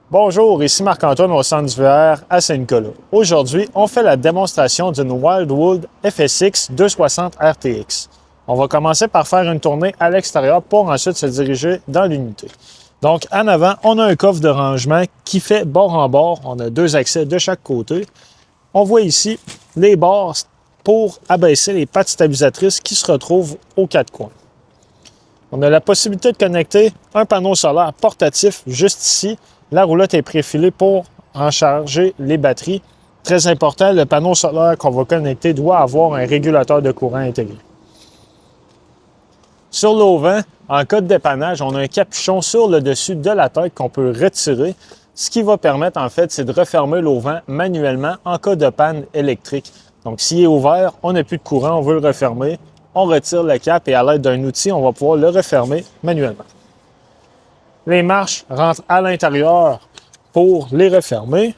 Bonjour, ici Marc-Antoine au Centre d'hiver à Saint-Nicolas. Aujourd'hui, on fait la démonstration d'une Wildwood FSX 260 RTX. On va commencer par faire une tournée à l'extérieur pour ensuite se diriger dans l'unité. Donc, en avant, on a un coffre de rangement qui fait bord en bord. On a deux accès de chaque côté. On voit ici les barres pour abaisser les pattes stabilisatrices qui se retrouvent aux quatre coins. On a la possibilité de connecter un panneau solaire portatif juste ici. La roulotte est préfilée pour en charger les batteries. Très important, le panneau solaire qu'on va connecter doit avoir un régulateur de courant intégré. Sur l'auvent, en cas de dépannage, on a un capuchon sur le dessus de la tête qu'on peut retirer. Ce qui va permettre, en fait, c'est de refermer l'auvent manuellement en cas de panne électrique. Donc, s'il est ouvert, on n'a plus de courant, on veut le refermer. On retire le cap et à l'aide d'un outil, on va pouvoir le refermer manuellement. Les marches rentrent à l'intérieur pour les refermer.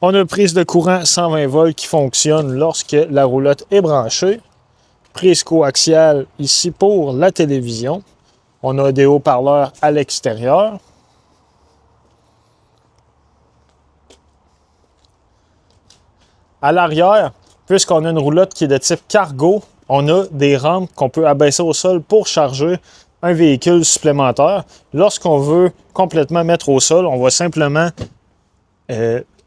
On a une prise de courant 120 volts qui fonctionne lorsque la roulotte est branchée. Prise coaxiale ici pour la télévision. On a des haut-parleurs à l'extérieur. À l'arrière, puisqu'on a une roulotte qui est de type cargo, on a des rampes qu'on peut abaisser au sol pour charger un véhicule supplémentaire. Lorsqu'on veut complètement mettre au sol, on va simplement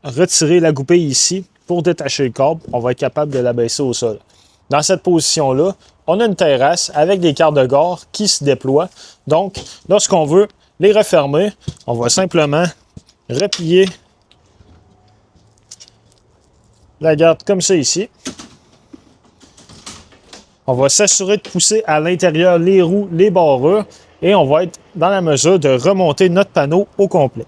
retirer la goupille ici pour détacher le câble. On va être capable de l'abaisser au sol. Dans cette position-là, on a une terrasse avec des quarts de gare qui se déploient. Donc, lorsqu'on veut les refermer, on va simplement replier la garde comme ça ici. On va s'assurer de pousser à l'intérieur les roues, les barrures et on va être dans la mesure de remonter notre panneau au complet.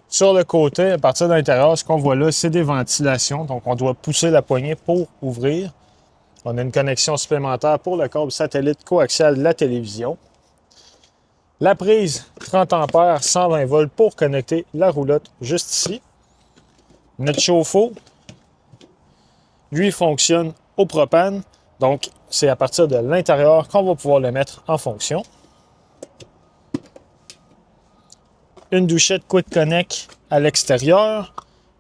Sur le côté, à partir de l'intérieur, ce qu'on voit là, c'est des ventilations. Donc, on doit pousser la poignée pour ouvrir. On a une connexion supplémentaire pour le câble satellite coaxial de la télévision. La prise 30 ampères, 120 volts pour connecter la roulotte juste ici. Notre chauffe-eau, lui, fonctionne au propane. Donc, c'est à partir de l'intérieur qu'on va pouvoir le mettre en fonction. Une douchette Quick Connect à l'extérieur.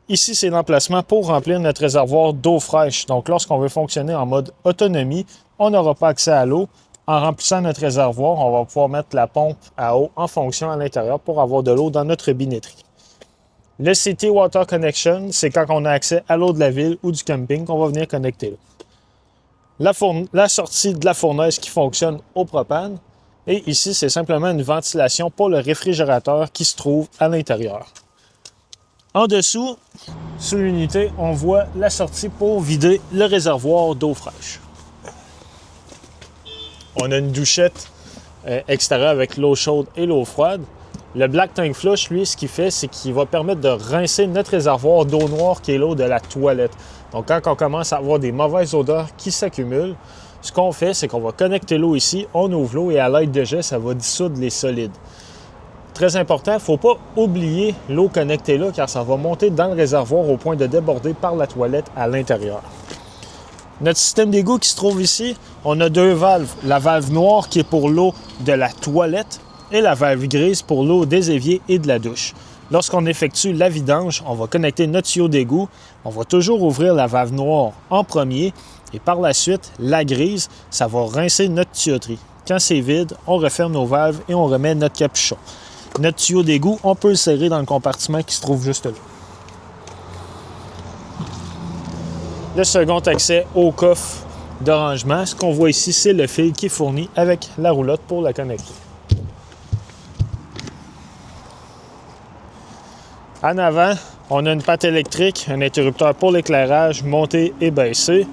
Ici, c'est l'emplacement pour remplir notre réservoir d'eau fraîche. Donc, lorsqu'on veut fonctionner en mode autonomie, on n'aura pas accès à l'eau. En remplissant notre réservoir, on va pouvoir mettre la pompe à eau en fonction à l'intérieur pour avoir de l'eau dans notre binetterie. Le City Water Connection, c'est quand on a accès à l'eau de la ville ou du camping qu'on va venir connecter là. La sortie de la fournaise qui fonctionne au propane. Et ici, c'est simplement une ventilation pour le réfrigérateur qui se trouve à l'intérieur. En dessous, sous l'unité, on voit la sortie pour vider le réservoir d'eau fraîche. On a une douchette extérieure avec l'eau chaude et l'eau froide. Le Black Tank Flush, lui, ce qu'il fait, c'est qu'il va permettre de rincer notre réservoir d'eau noire qui est l'eau de la toilette. Donc, quand on commence à avoir des mauvaises odeurs qui s'accumulent, ce qu'on fait, c'est qu'on va connecter l'eau ici, on ouvre l'eau et à l'aide de jet, ça va dissoudre les solides. Très important, il ne faut pas oublier l'eau connectée là car ça va monter dans le réservoir au point de déborder par la toilette à l'intérieur. Notre système d'égout qui se trouve ici, on a deux valves. La valve noire qui est pour l'eau de la toilette et la valve grise pour l'eau des éviers et de la douche. Lorsqu'on effectue la vidange, on va connecter notre tuyau d'égout. On va toujours ouvrir la valve noire en premier et par la suite, la grise, ça va rincer notre tuyauterie. Quand c'est vide, on referme nos valves et on remet notre capuchon. Notre tuyau d'égout, on peut le serrer dans le compartiment qui se trouve juste là. Le second accès au coffre de rangement, ce qu'on voit ici, c'est le fil qui est fourni avec la roulotte pour la connecter. En avant, on a une patte électrique, un interrupteur pour l'éclairage, monté et baissé,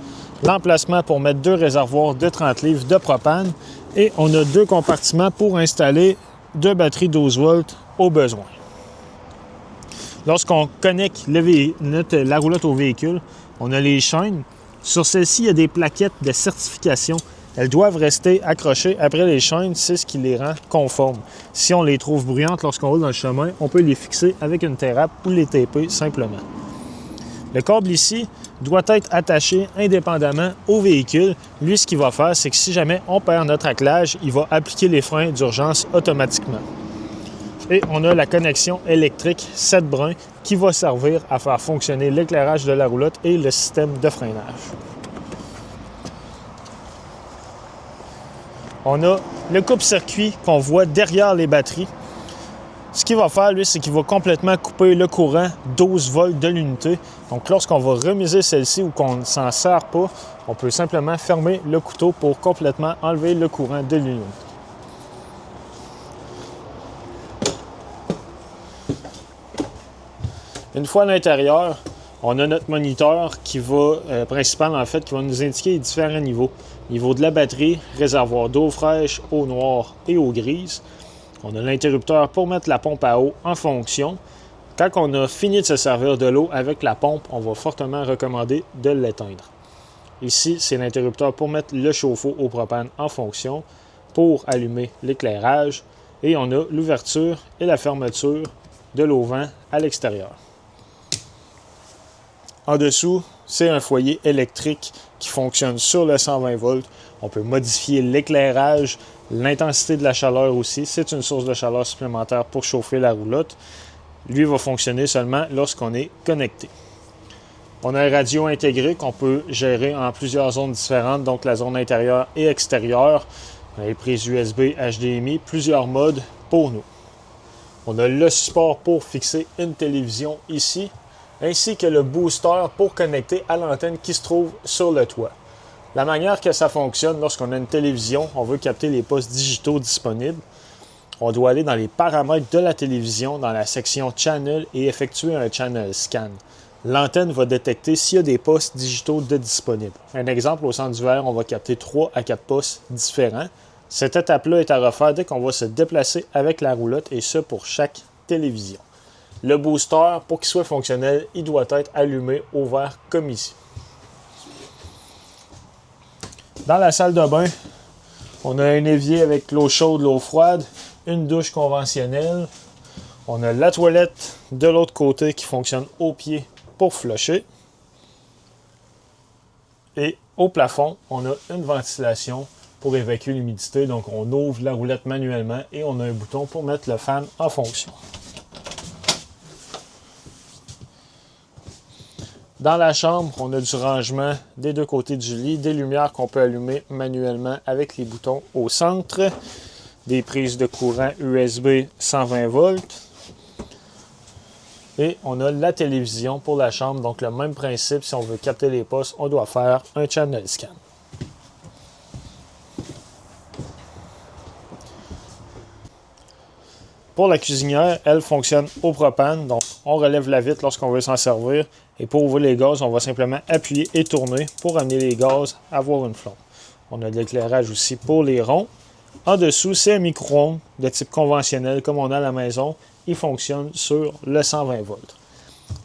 l'emplacement pour mettre deux réservoirs de 30 livres de propane et on a deux compartiments pour installer deux batteries 12 volts au besoin. Lorsqu'on connecte la roulotte au véhicule, on a les chaînes. Sur celle-ci, il y a des plaquettes de certification. Elles doivent rester accrochées après les chaînes, c'est ce qui les rend conformes. Si on les trouve bruyantes lorsqu'on roule dans le chemin, on peut les fixer avec une térape ou les taper simplement. Le câble ici doit être attaché indépendamment au véhicule. Lui, ce qu'il va faire, c'est que si jamais on perd notre attelage, il va appliquer les freins d'urgence automatiquement. Et on a la connexion électrique 7 brins qui va servir à faire fonctionner l'éclairage de la roulotte et le système de freinage. On a le coupe-circuit qu'on voit derrière les batteries. Ce qu'il va faire, lui, c'est qu'il va complètement couper le courant 12 volts de l'unité. Donc, lorsqu'on va remiser celle-ci ou qu'on ne s'en sert pas, on peut simplement fermer le couteau pour complètement enlever le courant de l'unité. Une fois à l'intérieur, on a notre moniteur qui va, principal en fait, qui va nous indiquer les différents niveaux. Niveau de la batterie, réservoir d'eau fraîche, eau noire et eau grise. On a l'interrupteur pour mettre la pompe à eau en fonction. Quand on a fini de se servir de l'eau avec la pompe, on va fortement recommander de l'éteindre. Ici, c'est l'interrupteur pour mettre le chauffe-eau au propane en fonction, pour allumer l'éclairage. Et on a l'ouverture et la fermeture de l'auvent à l'extérieur. En dessous, c'est un foyer électrique qui fonctionne sur le 120 volts. On peut modifier l'éclairage, l'intensité de la chaleur aussi. C'est une source de chaleur supplémentaire pour chauffer la roulotte. Lui va fonctionner seulement lorsqu'on est connecté. On a un radio intégré qu'on peut gérer en plusieurs zones différentes, donc la zone intérieure et extérieure. On a les prises USB, HDMI, plusieurs modes pour nous. On a le support pour fixer une télévision ici, ainsi que le booster pour connecter à l'antenne qui se trouve sur le toit. La manière que ça fonctionne, lorsqu'on a une télévision, on veut capter les postes digitaux disponibles. On doit aller dans les paramètres de la télévision, dans la section Channel et effectuer un Channel Scan. L'antenne va détecter s'il y a des postes digitaux de disponibles. Un exemple, au centre du verre, on va capter 3 à 4 postes différents. Cette étape-là est à refaire dès qu'on va se déplacer avec la roulotte et ce pour chaque télévision. Le booster, pour qu'il soit fonctionnel, il doit être allumé au vert comme ici. Dans la salle de bain, on a un évier avec l'eau chaude, l'eau froide, une douche conventionnelle. On a la toilette de l'autre côté qui fonctionne au pied pour flusher. Et au plafond, on a une ventilation pour évacuer l'humidité. Donc, on ouvre la roulette manuellement et on a un bouton pour mettre le fan en fonction. Dans la chambre, on a du rangement des deux côtés du lit, des lumières qu'on peut allumer manuellement avec les boutons au centre, des prises de courant USB 120 volts. Et on a la télévision pour la chambre, donc le même principe, si on veut capter les postes, on doit faire un channel scan. Pour la cuisinière, elle fonctionne au propane, donc on relève la vitre lorsqu'on veut s'en servir. Et pour ouvrir les gaz, on va simplement appuyer et tourner pour amener les gaz à avoir une flamme. On a de l'éclairage aussi pour les ronds. En dessous, c'est un micro-ondes de type conventionnel comme on a à la maison. Il fonctionne sur le 120 volts.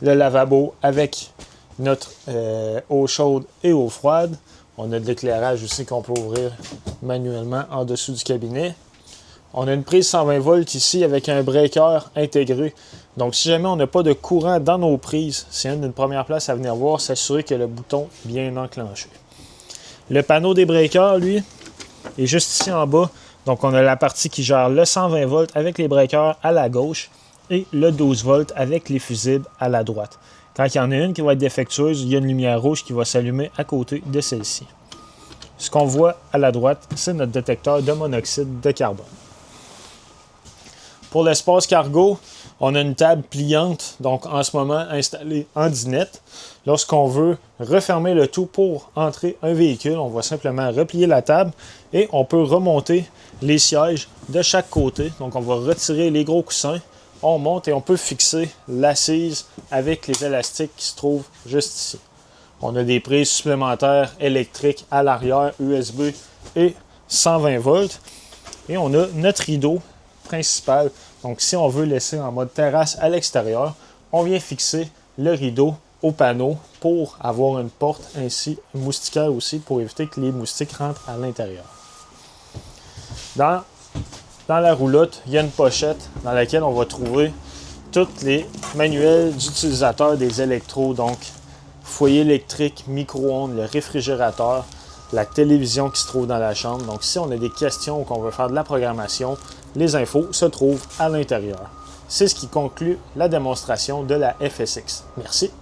Le lavabo avec notre eau chaude et eau froide. On a de l'éclairage aussi qu'on peut ouvrir manuellement en dessous du cabinet. On a une prise 120 volts ici avec un breaker intégré. Donc, si jamais on n'a pas de courant dans nos prises, c'est une première place à venir voir, s'assurer que le bouton est bien enclenché. Le panneau des breakers, lui, est juste ici en bas. Donc, on a la partie qui gère le 120 volts avec les breakers à la gauche et le 12 volts avec les fusibles à la droite. Quand il y en a une qui va être défectueuse, il y a une lumière rouge qui va s'allumer à côté de celle-ci. Ce qu'on voit à la droite, c'est notre détecteur de monoxyde de carbone. Pour l'espace cargo, on a une table pliante, donc en ce moment installée en dinette. Lorsqu'on veut refermer le tout pour entrer un véhicule, on va simplement replier la table et on peut remonter les sièges de chaque côté. Donc on va retirer les gros coussins, on monte et on peut fixer l'assise avec les élastiques qui se trouvent juste ici. On a des prises supplémentaires électriques à l'arrière, USB et 120 volts. Et on a notre rideau principal. Donc, si on veut laisser en mode terrasse à l'extérieur, on vient fixer le rideau au panneau pour avoir une porte, ainsi moustiquaire aussi, pour éviter que les moustiques rentrent à l'intérieur. Dans la roulotte, il y a une pochette dans laquelle on va trouver tous les manuels d'utilisateurs des électros, donc foyer électrique, micro-ondes, le réfrigérateur, la télévision qui se trouve dans la chambre. Donc, si on a des questions ou qu'on veut faire de la programmation, les infos se trouvent à l'intérieur. C'est ce qui conclut la démonstration de la FSX. Merci.